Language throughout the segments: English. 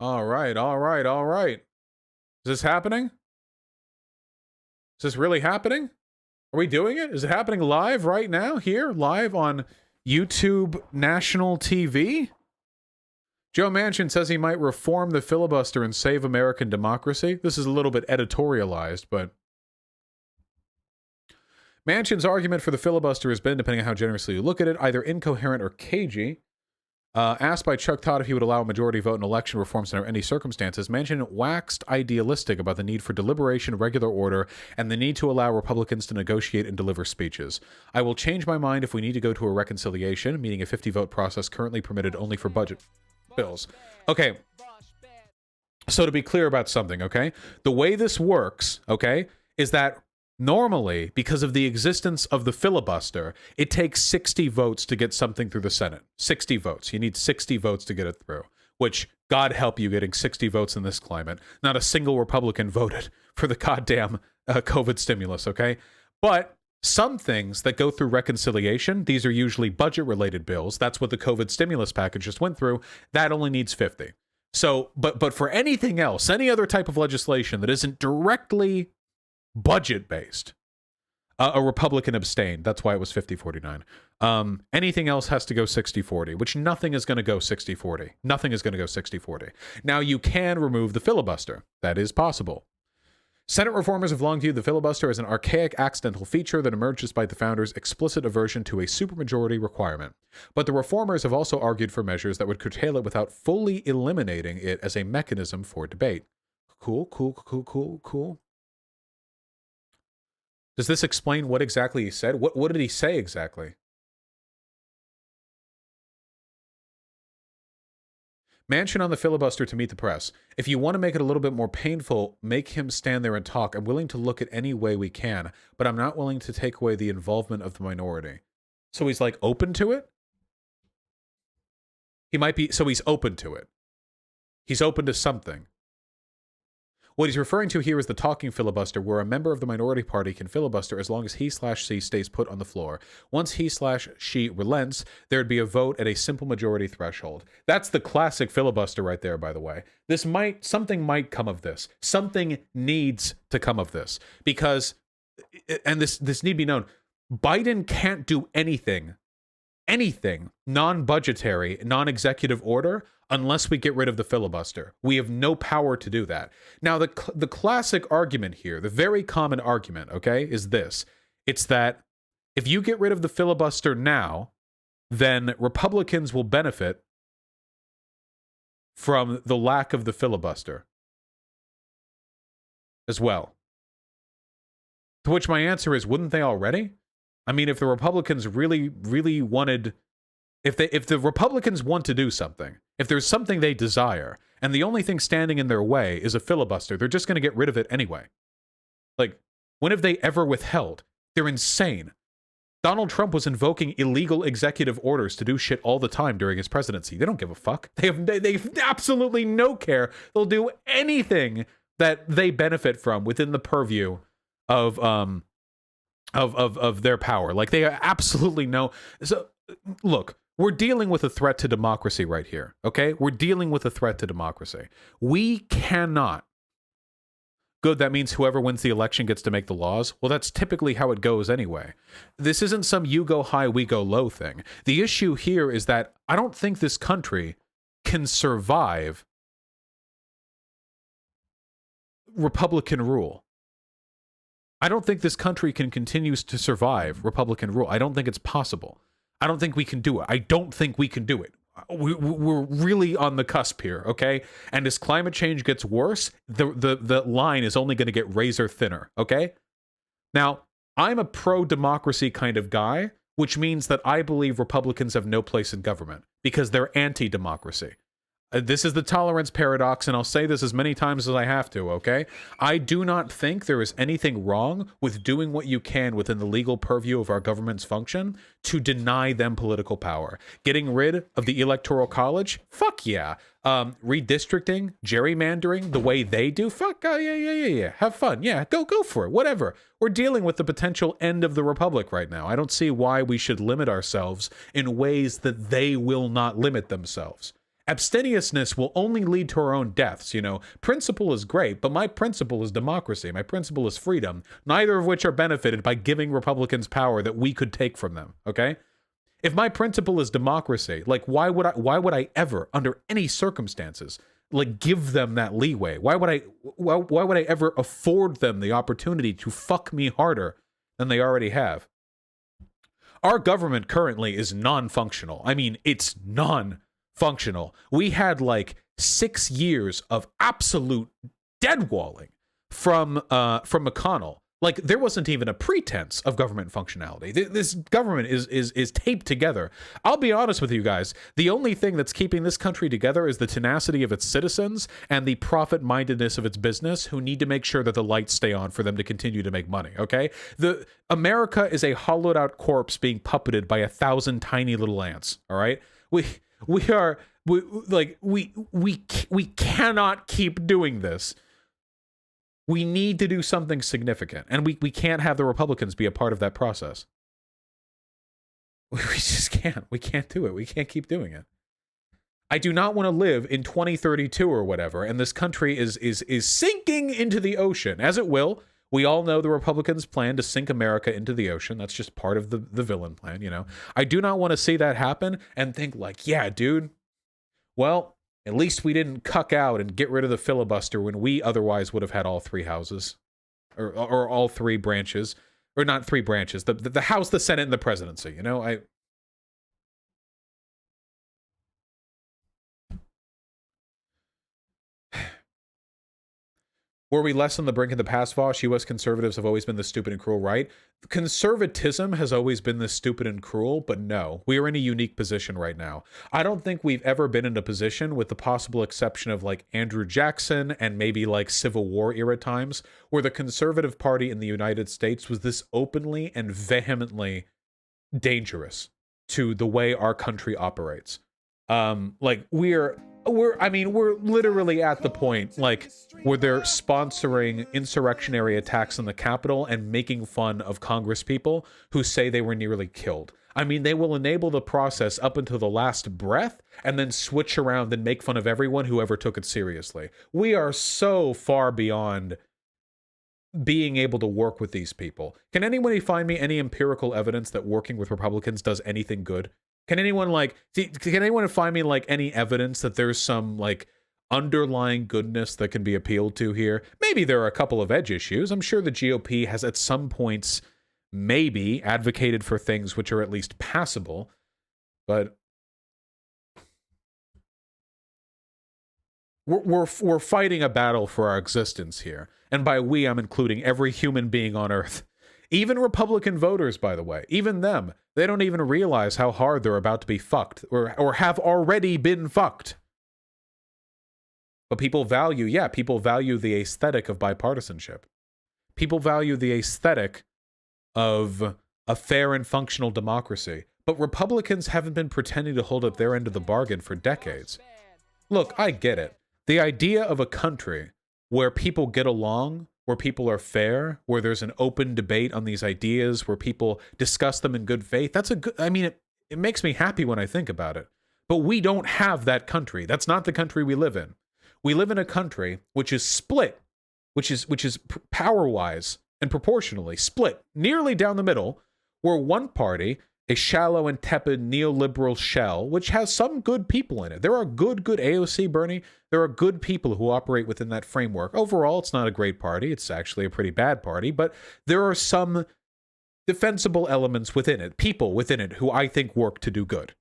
All right, all right, all right. Is this happening? Is this really happening? Are we doing it? Is it happening live right now here? Live on YouTube National TV? Joe Manchin says he might reform the filibuster and save American democracy. This is a little bit editorialized, but Manchin's argument for the filibuster has been, depending on how generously you look at it, either incoherent or cagey. Asked by Chuck Todd if he would allow a majority vote in election reforms under any circumstances, Manchin waxed idealistic about the need for deliberation, regular order, and the need to allow Republicans to negotiate and deliver speeches. I will change my mind if we need to go to a reconciliation, meaning a 50-vote process currently permitted only for budget bills. Okay, so to be clear about something, okay? The way this works, okay, is that normally, because of the existence of the filibuster, it takes 60 votes to get something through the Senate. 60 votes. You need 60 votes to get it through, which, God help you getting 60 votes in this climate. Not a single Republican voted for the goddamn COVID stimulus, okay? But some things that go through reconciliation, these are usually budget-related bills. That's what the COVID stimulus package just went through. That only needs 50. So, but for anything else, any other type of legislation that isn't directly budget-based, a Republican abstained. That's why it was 50-49. Anything else has to go 60-40, which nothing is going to go 60-40. Nothing is going to go 60-40. Now, you can remove the filibuster. That is possible. Senate reformers have long viewed the filibuster as an archaic accidental feature that emerged despite the founders' explicit aversion to a supermajority requirement. But the reformers have also argued for measures that would curtail it without fully eliminating it as a mechanism for debate. Cool. Does this explain what exactly he said? What did he say exactly? Manchin on the filibuster to meet the press. If you want to make it a little bit more painful, make him stand there and talk. I'm willing to look at any way we can, but I'm not willing to take away the involvement of the minority. So he's like open to it? He might be, so he's open to it. He's open to something. What he's referring to here is the talking filibuster, where a member of the minority party can filibuster as long as he/she stays put on the floor. Once he/she relents, there'd be a vote at a simple majority threshold. That's the classic filibuster right there, by the way. Something might come of this. Something needs to come of this. Because, and this need be known, Biden can't do anything non-budgetary, non-executive order unless we get rid of the filibuster. We have no power to do that. Now, the classic argument here, the very common argument, okay, is this. It's that if you get rid of the filibuster now, then Republicans will benefit from the lack of the filibuster as well. To which my answer is, wouldn't they already? I mean, if the Republicans really wanted... If the Republicans want to do something, if there's something they desire, and the only thing standing in their way is a filibuster, they're just going to get rid of it anyway. Like, when have they ever withheld? They're insane. Donald Trump was invoking illegal executive orders to do shit all the time during his presidency. They don't give a fuck. They have absolutely no care. They'll do anything that they benefit from within the purview of their power. Like, they absolutely know. So, look. We're dealing with a threat to democracy right here, okay? We're dealing with a threat to democracy. We cannot... Good, that means whoever wins the election gets to make the laws. Well, that's typically how it goes anyway. This isn't some you go high, we go low thing. The issue here is that I don't think this country can survive Republican rule. I don't think this country can continue to survive Republican rule. I don't think it's possible. I don't think we can do it. I don't think we can do it. We're really on the cusp here, okay? And as climate change gets worse, the line is only going to get razor thinner, okay? Now, I'm a pro-democracy kind of guy, which means that I believe Republicans have no place in government because they're anti-democracy. This is the tolerance paradox, and I'll say this as many times as I have to, okay? I do not think there is anything wrong with doing what you can within the legal purview of our government's function to deny them political power. Getting rid of the Electoral College? Fuck yeah. Redistricting, gerrymandering, the way they do, fuck, yeah. Have fun. Yeah, go for it. Whatever. We're dealing with the potential end of the republic right now. I don't see why we should limit ourselves in ways that they will not limit themselves. Abstemiousness will only lead to our own deaths, you know. Principle is great, but my principle is democracy. My principle is freedom, neither of which are benefited by giving Republicans power that we could take from them, okay? If my principle is democracy, like why would I ever, under any circumstances, like give them that leeway? Why would I ever afford them the opportunity to fuck me harder than they already have? Our government currently is non-functional. I mean, it's non-functional. We had like 6 years of absolute deadwalling from McConnell. Like, there wasn't even a pretense of government functionality. This government is taped together. I'll be honest with you guys. The only thing that's keeping this country together is the tenacity of its citizens and the profit-mindedness of its business, who need to make sure that the lights stay on for them to continue to make money, okay? America is a hollowed-out corpse being puppeted by 1,000 tiny little ants, all right? We cannot keep doing this. We need to do something significant, and we can't have the Republicans be a part of that process. We just can't. We can't do it. We can't keep doing it. I do not want to live in 2032 or whatever, and this country is sinking into the ocean, as it will. We all know the Republicans plan to sink America into the ocean. That's just part of the villain plan, you know. I do not want to see that happen and think like, yeah, dude, well, at least we didn't cuck out and get rid of the filibuster when we otherwise would have had all three houses, or all three branches, or not three branches, the House, the Senate, and the presidency. You know, Were we less on the brink of the past, Vosh? U.S. conservatives have always been the stupid and cruel right. Conservatism has always been the stupid and cruel, but no, we are in a unique position right now. I don't think we've ever been in a position, with the possible exception of like Andrew Jackson and maybe like Civil War era times, where the Conservative Party in the United States was this openly and vehemently dangerous to the way our country operates. Like we're literally at the point, like, where they're sponsoring insurrectionary attacks on the Capitol and making fun of Congress people who say they were nearly killed. I mean, they will enable the process up until the last breath and then switch around and make fun of everyone who ever took it seriously. We are so far beyond being able to work with these people. Can anybody find me any empirical evidence that working with Republicans does anything good? Can anyone find me like any evidence that there's some like underlying goodness that can be appealed to here? Maybe there are a couple of edge issues. I'm sure the GOP has at some points maybe advocated for things which are at least passable, but we're fighting a battle for our existence here. And by we, I'm including every human being on Earth. Even Republican voters, by the way, even them, they don't even realize how hard they're about to be fucked, or have already been fucked. But people value the aesthetic of bipartisanship. People value the aesthetic of a fair and functional democracy. But Republicans haven't been pretending to hold up their end of the bargain for decades. Look, I get it. The idea of a country where people get along, where people are fair, where there's an open debate on these ideas, where people discuss them in good faith, that's a good, I mean, it makes me happy when I think about it. But we don't have that country. That's not the country we live in. We live in a country which is split, which is power-wise and proportionally split nearly down the middle, where one party, a shallow and tepid neoliberal shell, which has some good people in it. There are good AOC, Bernie. There are good people who operate within that framework. Overall, it's not a great party. It's actually a pretty bad party, but there are some defensible elements within it, people within it who I think work to do good.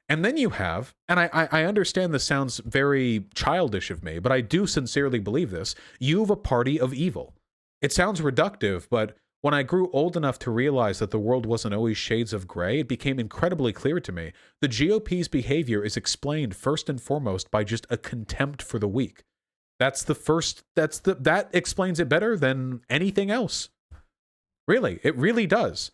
And then you have, and I understand this sounds very childish of me, but I do sincerely believe this, you have a party of evil. It sounds reductive, but when I grew old enough to realize that the world wasn't always shades of gray, it became incredibly clear to me. The GOP's behavior is explained first and foremost by just a contempt for the weak. That explains it better than anything else. Really, it really does.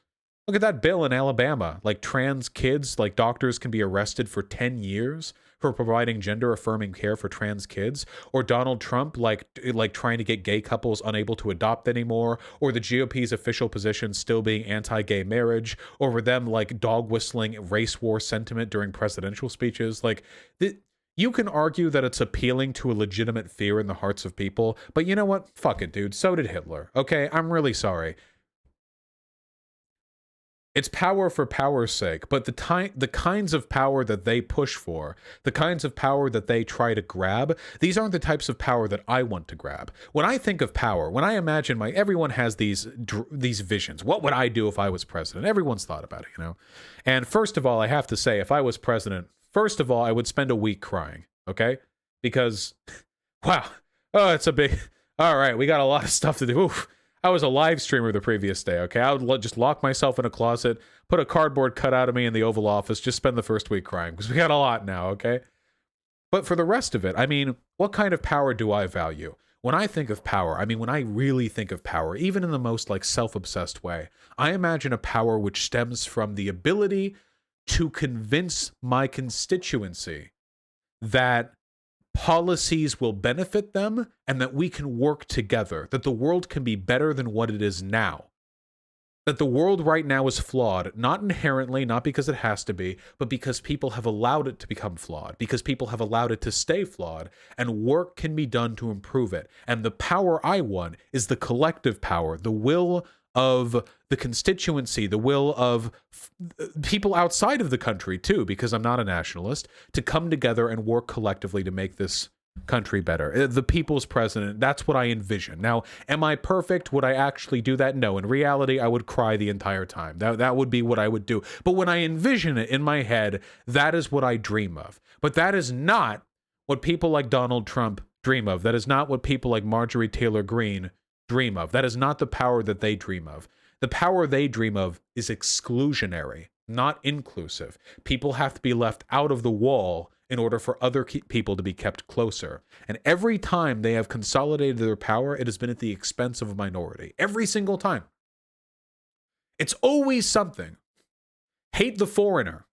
Look at that bill in Alabama, like trans kids, like doctors can be arrested for 10 years for providing gender-affirming care for trans kids, or Donald Trump like trying to get gay couples unable to adopt anymore, or the GOP's official position still being anti-gay marriage, or them like dog whistling race war sentiment during presidential speeches. Like, you can argue that it's appealing to a legitimate fear in the hearts of people, but you know what? Fuck it, dude. So did Hitler. Okay, I'm really sorry. It's power for power's sake, but the kinds of power that they push for, the kinds of power that they try to grab, these aren't the types of power that I want to grab. When I think of power, when I imagine everyone has these visions. What would I do if I was president? Everyone's thought about it, you know? And first of all, I have to say, if I was president, first of all, I would spend a week crying, okay? Because, wow, oh, it's a big, all right, we got a lot of stuff to do. Oof. I was a live streamer the previous day, okay? I would just lock myself in a closet, put a cardboard cutout of me in the Oval Office, just spend the first week crying, because we got a lot now, okay? But for the rest of it, I mean, what kind of power do I value? When I think of power, I mean, when I really think of power, even in the most, like, self-obsessed way, I imagine a power which stems from the ability to convince my constituency that policies will benefit them and that we can work together, that the world can be better than what it is now. That the world right now is flawed, not inherently, not because it has to be, but because people have allowed it to become flawed, because people have allowed it to stay flawed, and work can be done to improve it. And the power I want is the collective power, the will of the constituency, the will of people outside of the country too, because I'm not a nationalist, to come together and work collectively to make this country better. The people's president, that's what I envision. Now, am I perfect? Would I actually do that? No. In reality, I would cry the entire time. That would be what I would do. But when I envision it in my head, that is what I dream of. But that is not what people like Donald Trump dream of. That is not what people like Marjorie Taylor Greene dream of. That is not the power that they dream of. The power they dream of is exclusionary, not inclusive. People have to be left out of the wall in order for other people to be kept closer. And every time they have consolidated their power, it has been at the expense of a minority. Every single time. It's always something. Hate the foreigner.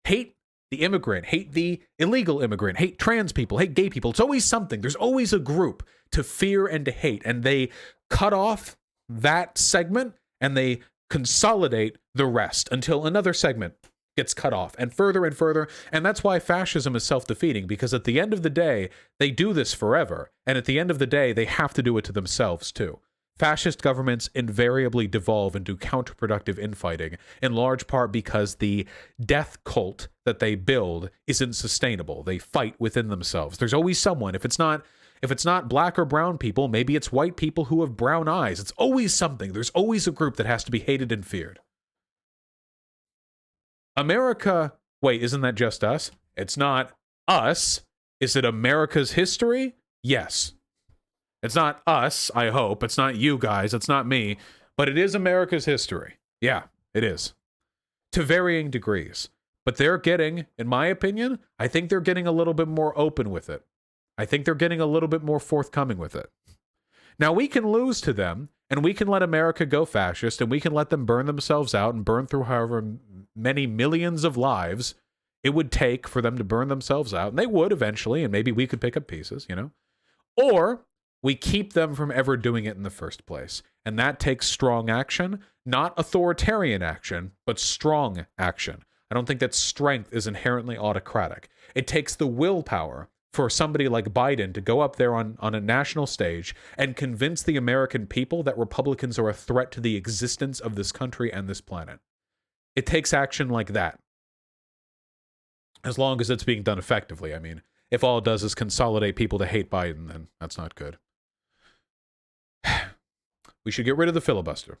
Hate the immigrant. Hate the illegal immigrant. Hate trans people. Hate gay people. It's always something. There's always a group to fear and to hate. And they cut off that segment and they consolidate the rest until another segment gets cut off, and further and further. And that's why fascism is self-defeating, because at the end of the day, they do this forever. And at the end of the day, they have to do it to themselves too. Fascist governments invariably devolve into counterproductive infighting, in large part because the death cult that they build isn't sustainable. They fight within themselves. There's always someone. If it's not black or brown people, maybe it's white people who have brown eyes. It's always something. There's always a group that has to be hated and feared. America, wait, isn't that just us? It's not us. Is it America's history? Yes. It's not us, I hope. It's not you guys. It's not me. But it is America's history. Yeah, it is. To varying degrees. But they're getting, in my opinion, I think they're getting a little bit more open with it. I think they're getting a little bit more forthcoming with it. Now, we can lose to them, and we can let America go fascist, and we can let them burn themselves out and burn through however many millions of lives it would take for them to burn themselves out. And they would eventually, and maybe we could pick up pieces, you know? Or we keep them from ever doing it in the first place. And that takes strong action, not authoritarian action, but strong action. I don't think that strength is inherently autocratic. It takes the willpower for somebody like Biden to go up there on a national stage and convince the American people that Republicans are a threat to the existence of this country and this planet. It takes action like that. As long as it's being done effectively. I mean, if all it does is consolidate people to hate Biden, then that's not good. We should get rid of the filibuster.